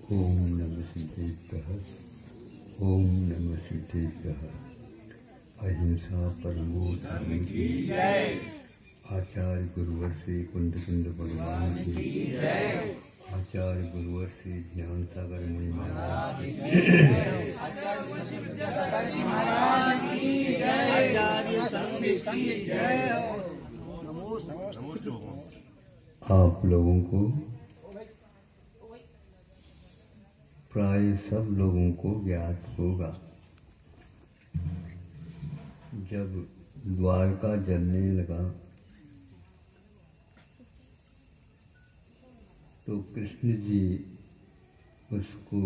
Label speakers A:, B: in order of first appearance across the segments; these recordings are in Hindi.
A: ओम नमः सिद्धेभ्यः। ओम नमः सिद्धेभ्यः। अहिंसा परमो धर्म की जय। आचार्य गुरुवर से कुंद कुंद भगवान की जय। आचार्य गुरुवर से ज्ञान सागर मुनि महाराज की जय। आचार्य विद्यासागर जी महाराज की जय। आचार्य संघ की जय। आप लोगों को प्राय सब लोगों को ज्ञात होगा, जब द्वारका जलने लगा तो कृष्ण जी उसको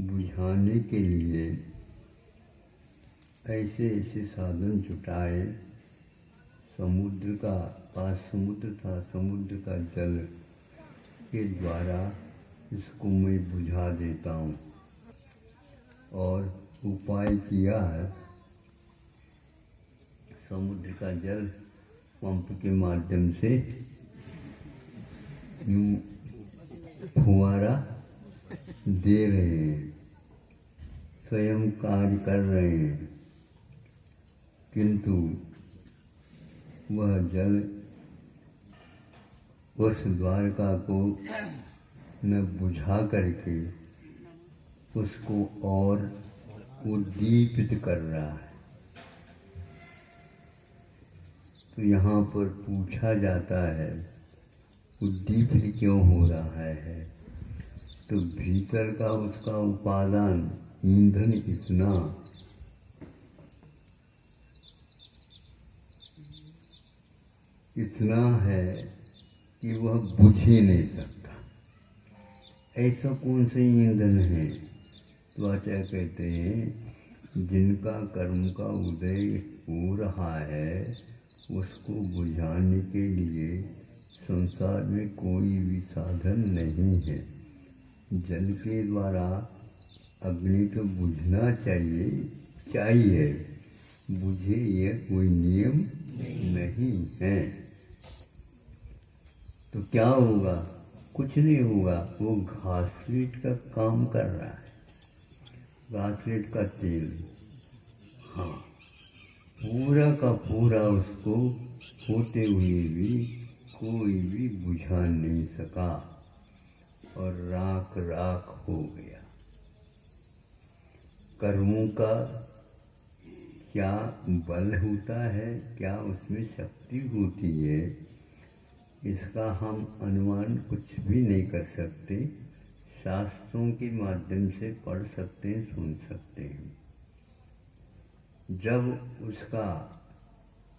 A: बुझाने के लिए ऐसे ऐसे साधन जुटाए। समुद्र का पास समुद्र था, समुद्र का जल के द्वारा इसको मैं बुझा देता हूँ। और उपाय किया है, समुद्र का जल पंप के माध्यम से यूँ फुहारा दे रहे हैं, स्वयं कार्य कर रहे हैं, किंतु वह जल उस द्वारका को न बुझा करके उसको और उद्दीपित कर रहा है। तो यहाँ पर पूछा जाता है उद्दीपित क्यों हो रहा है, तो भीतर का उसका उपादान ईंधन इतना है कि वह बुझ ही नहीं सकता। ऐसा कौन से ईंधन है? तो आचार्य कहते हैं जिनका कर्म का उदय हो रहा है उसको बुझाने के लिए संसार में कोई भी साधन नहीं है। जल के द्वारा अग्नि तो बुझना चाहिए, बुझे यह कोई नियम नहीं है। तो क्या होगा? कुछ नहीं होगा। वो घासलेट का काम कर रहा है, घासलेट का तेल, हाँ, पूरा का पूरा उसको होते हुए भी कोई भी बुझा नहीं सका और राख राख हो गया। कर्मों का क्या बल होता है, क्या उसमें शक्ति होती है, इसका हम अनुमान कुछ भी नहीं कर सकते। शास्त्रों के माध्यम से पढ़ सकते हैं, सुन सकते हैं। जब उसका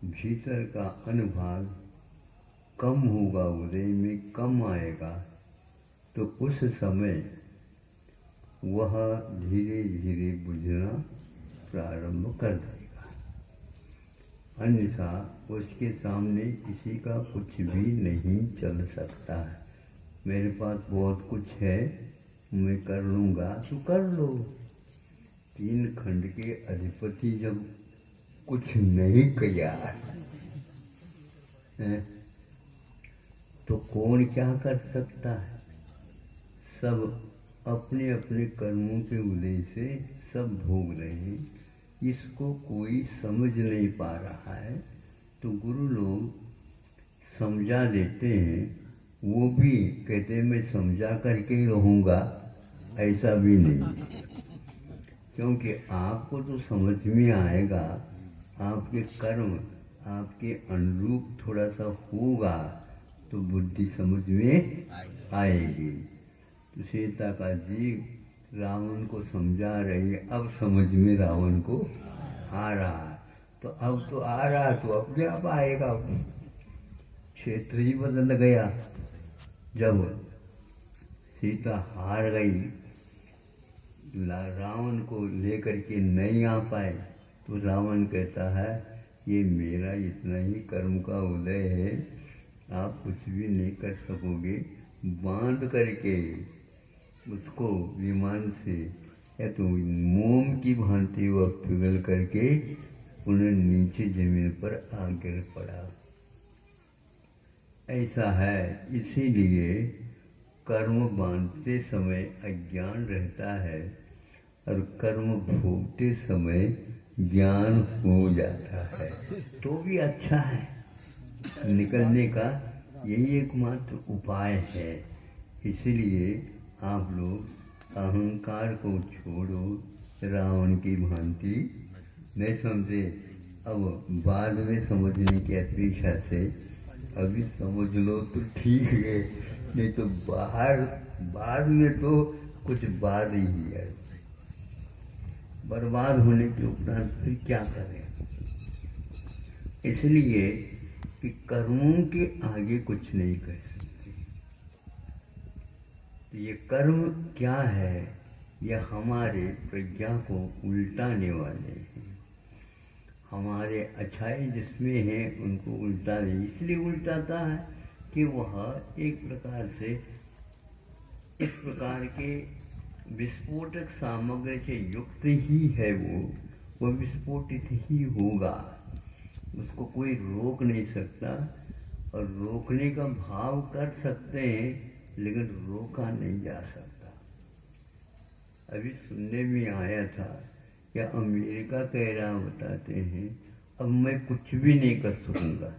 A: भीतर का अनुभाग कम होगा, उदय में कम आएगा, तो उस समय वह धीरे धीरे बुझना प्रारंभ कर देगा। अन्यथा उसके सामने किसी का कुछ भी नहीं चल सकता है। मेरे पास बहुत कुछ है, मैं कर लूँगा, तो कर लो। 3 खंड के अधिपति जब कुछ नहीं किया है तो कौन क्या कर सकता है? सब अपने अपने कर्मों के उदय से सब भोग रहे हैं, इसको कोई समझ नहीं पा रहा है। तो गुरु लोग समझा देते हैं, वो भी कहते हैं मैं समझा करके ही रहूँगा, ऐसा भी नहीं। क्योंकि आपको तो समझ में आएगा, आपके कर्म आपके अनुरूप थोड़ा सा होगा तो बुद्धि समझ में आएगी। तो सीता का जी रावण को समझा रही है, अब समझ में रावण को आ रहा है। तो अब तो आ रहा है, तो अपने आप आएगा। क्षेत्र ही बदल गया। जब सीता हार गई, रावण को लेकर के नहीं आ पाए, तो रावण कहता है ये मेरा इतना ही कर्म का उदय है, आप कुछ भी नहीं कर सकोगे। बांध करके उसको विमान से या तो मोम की भांति वह पिघल करके उन्हें नीचे जमीन पर आ गिर पड़ा। ऐसा है, इसीलिए कर्म बांधते समय अज्ञान रहता है और कर्म भोगते समय ज्ञान हो जाता है, तो भी अच्छा है। निकलने का यही एकमात्र उपाय है। इसलिए आप लोग अहंकार को छोड़ो, रावण की भांति नहीं समझे। अब बाद में समझने की अपेक्षा से अभी समझ लो तो ठीक है, नहीं तो बाद में तो कुछ बाद ही है। बर्बाद होने के उपरांत फिर क्या करें। इसलिए कि कर्मों के आगे कुछ नहीं कर सकते। तो ये कर्म क्या है? यह हमारे प्रज्ञा को उल्टाने वाले हैं। हमारे अच्छाई जिसमें है उनको उल्टा दे, इसलिए उल्टाता है कि वह एक प्रकार से इस प्रकार के विस्फोटक सामग्री से युक्त ही है। वो विस्फोटित ही होगा, उसको कोई रोक नहीं सकता। और रोकने का भाव कर सकते हैं लेकिन रोका नहीं जा सकता। अभी सुनने में आया था कि अमेरिका कह रहा, बताते हैं, अब मैं कुछ भी नहीं कर सकूँगा।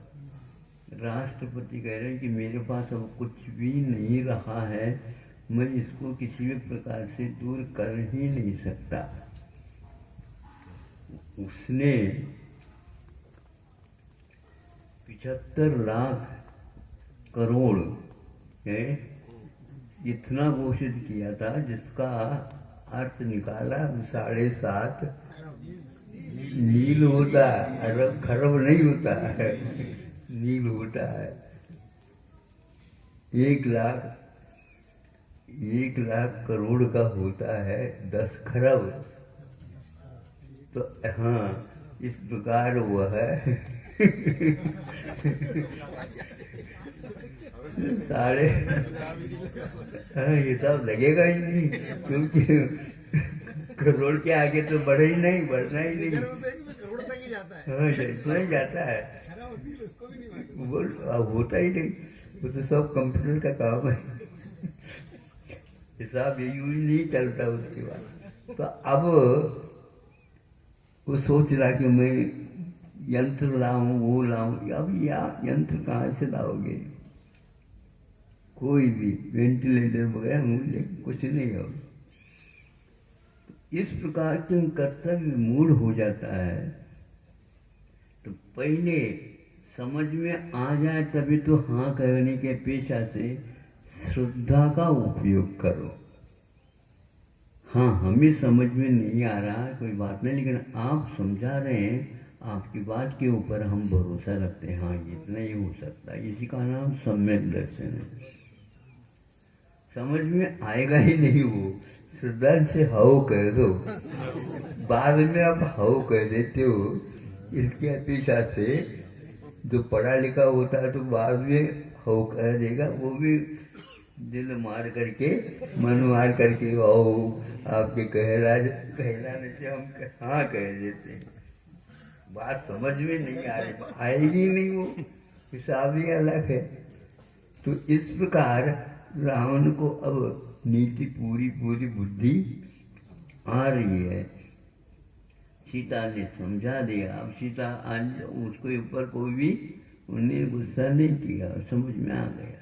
A: राष्ट्रपति कह रहे हैं कि मेरे पास अब कुछ भी नहीं रहा है, मैं इसको किसी भी प्रकार से दूर कर ही नहीं सकता। उसने 75 लाख करोड़ है इतना घोषित किया था, जिसका अर्थ निकाला 7.5 मील होता है, अरब खरब नहीं होता है, मील होता है। 1 लाख करोड़ का होता है 10 खरब। तो हाँ, इस प्रकार वो है साढ़े ये सब लगेगा ही नहीं, क्योंकि करोड़ के आगे तो बढ़े ही नहीं, बढ़ना ही नहीं। हाँ, इतना ही जाता है, वो होता ही नहीं। वो तो सब कंप्यूटर का काम है, हिसाब यूं ही नहीं चलता उसके बाद। तो अब वो सोच रहा कि मैं यंत्र लाऊं, वो लाऊं। अब यंत्र कहाँ से लाओगे? कोई भी वेंटिलेटर वगैरह मूल्य कुछ नहीं हो। इस प्रकार के कर्तव्य मूड हो जाता है। तो पहले समझ में आ जाए तभी तो हाँ कहने के पेशा से श्रद्धा का उपयोग करो। हाँ, हमें समझ में नहीं आ रहा है, कोई बात नहीं, लेकिन आप समझा रहे हैं, आपकी बात के ऊपर हम भरोसा रखते हैं। हाँ, इतना ही हो सकता है। इसी का नाम सम्यक दर्शन है। समझ में आएगा ही नहीं, वो श्रद्धा से हाउ कह दो, बाद में आप हाउ कह देते हो। इसकी अपेक्षा से जो पढ़ा लिखा होता है तो बाद में हाउ कह देगा, वो भी दिल मार करके, मन मार करके आओ, आपके कहलाने से हम हाँ कह देते हैं। बात समझ में नहीं आ रही, आएगी नहीं, वो हिसाब ही अलग है। तो इस प्रकार रावण को अब नीति पूरी बुद्धि आ रही है। सीता ने समझा दिया। अब सीता आज उसके ऊपर कोई भी उन्हें गुस्सा नहीं किया, समझ में आ गया।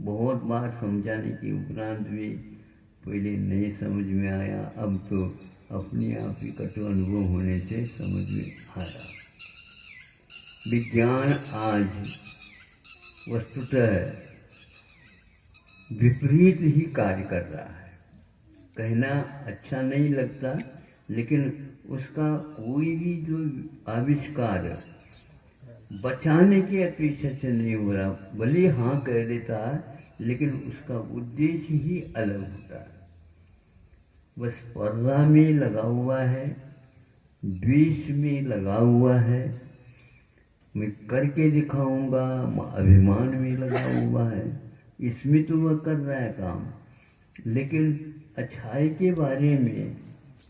A: बहुत बार समझाने के उपरांत भी पहले नहीं समझ में आया, अब तो अपने आप ही कटु अनुभव होने से समझ में आ रहा। विज्ञान आज वस्तुतः विपरीत ही कार्य कर रहा है। कहना अच्छा नहीं लगता, लेकिन उसका कोई भी जो आविष्कार बचाने की अपेक्षा से नहीं हो रहा। भले हाँ कह देता है, लेकिन उसका उद्देश्य ही अलग होता है। बस स्पर्धा में लगा हुआ है, द्वेष में लगा हुआ है, मैं करके दिखाऊंगा, अभिमान में लगा हुआ है। इसमें तो वह कर रहा है काम, लेकिन अच्छाई के बारे में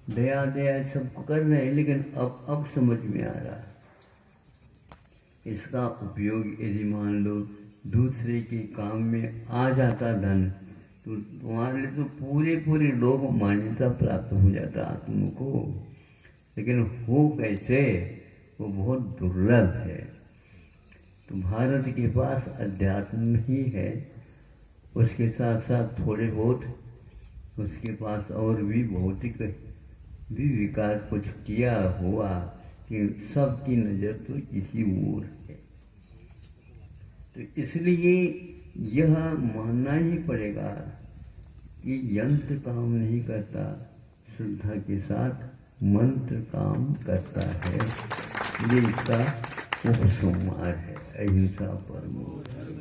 A: दया सबको कर रहे हैं, लेकिन अब समझ में आ रहा है। इसका उपयोग यदि मान लो दूसरे के काम में आ जाता धन, तो तुम्हारे लिए तो पूरे पूरे लोग मान्यता प्राप्त हो जाता आत्मा को, लेकिन हो कैसे, वो बहुत दुर्लभ है। तो भारत के पास अध्यात्म ही है, उसके साथ साथ थोड़े बहुत उसके पास और भी भौतिक भी विकास कुछ किया हुआ, कि सबकी नज़र तो इसी ओर है। तो इसलिए यह मानना ही पड़ेगा कि यंत्र काम नहीं करता, श्रद्धा के साथ मंत्र काम करता है। ये इसका उपसंहार है। अहिंसा परमो धर्म।